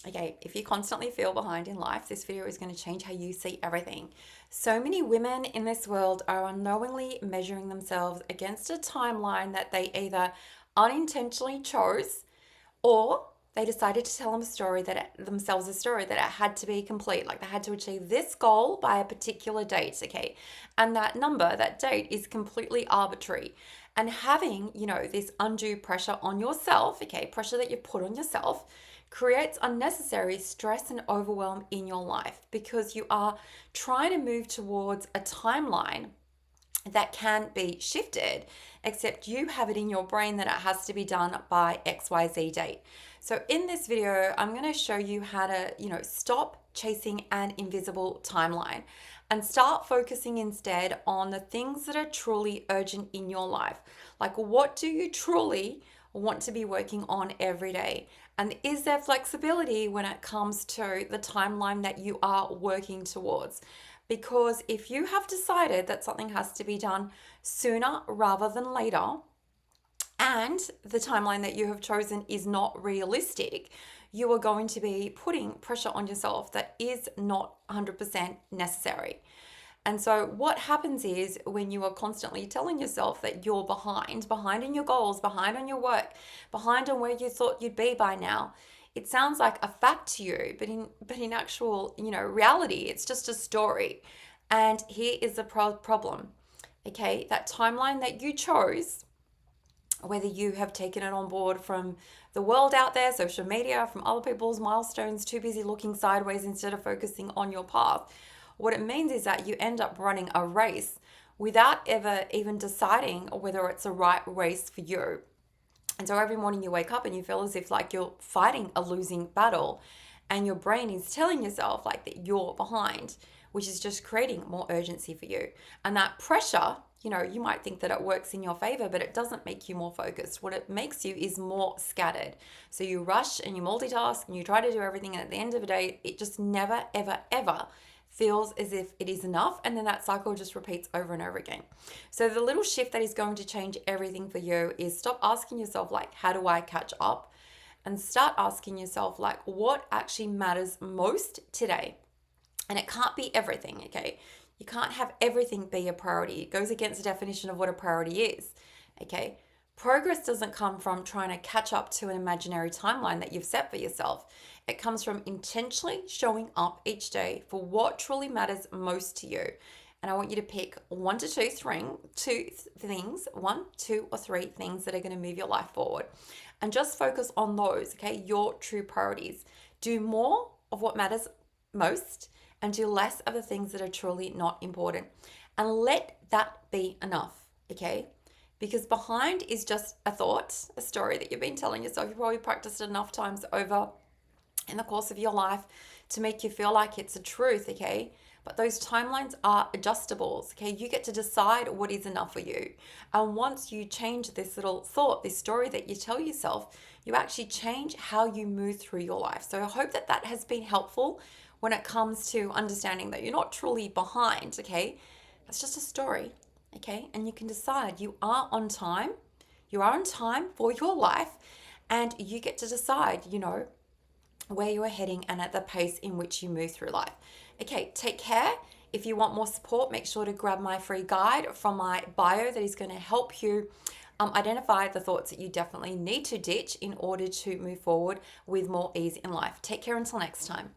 Okay, if you constantly feel behind in life, this video is going to change how you see everything. So many women in this world are unknowingly measuring themselves against a timeline that they either unintentionally chose or they decided to tell themselves a story that it had to be complete. Like they had to achieve this goal by a particular date, okay? And that number, that date is completely arbitrary. And having, this undue pressure on yourself, okay, pressure that you put on yourself, creates unnecessary stress and overwhelm in your life because you are trying to move towards a timeline that can be shifted, except you have it in your brain that it has to be done by XYZ date. So in this video, I'm going to show you how to, stop chasing an invisible timeline and start focusing instead on the things that are truly urgent in your life. Like, what do you truly want to be working on every day? And is there flexibility when it comes to the timeline that you are working towards? Because if you have decided that something has to be done sooner rather than later, and the timeline that you have chosen is not realistic, you are going to be putting pressure on yourself that is not 100% necessary. And so, what happens is when you are constantly telling yourself that you're behind in your goals, behind on your work, behind on where you thought you'd be by now, it sounds like a fact to you, but in actual, reality, it's just a story. And here is the problem. Okay, that timeline that you chose, whether you have taken it on board from the world out there, social media, from other people's milestones, too busy looking sideways instead of focusing on your path. What it means is that you end up running a race without ever even deciding whether it's a right race for you. And so every morning you wake up and you feel as if like you're fighting a losing battle and your brain is telling yourself like that you're behind, which is just creating more urgency for you. And that pressure, you might think that it works in your favor, but it doesn't make you more focused. What it makes you is more scattered. So you rush and you multitask and you try to do everything. And at the end of the day, it just never, ever, ever feels as if it is enough, and then that cycle just repeats over and over again. So the little shift that is going to change everything for you is stop asking yourself like, how do I catch up, and start asking yourself like, what actually matters most today. And it can't be everything, okay? You can't have everything be a priority. It goes against the definition of what a priority is, okay? Progress doesn't come from trying to catch up to an imaginary timeline that you've set for yourself. It comes from intentionally showing up each day for what truly matters most to you. And I want you to pick two things, one, two, or three things that are going to move your life forward. And just focus on those, okay? Your true priorities. Do more of what matters most and do less of the things that are truly not important. And let that be enough, okay? Because behind is just a thought, a story that you've been telling yourself. You've probably practiced it enough times over in the course of your life to make you feel like it's a truth, okay? But those timelines are adjustables, okay? You get to decide what is enough for you. And once you change this little thought, this story that you tell yourself, you actually change how you move through your life. So I hope that that has been helpful when it comes to understanding that you're not truly behind, okay? That's just a story, okay? And you can decide you are on time. You are on time for your life, and you get to decide, where you are heading and at the pace in which you move through life. Okay, take care. If you want more support, make sure to grab my free guide from my bio that is going to help you identify the thoughts that you definitely need to ditch in order to move forward with more ease in life. Take care until next time.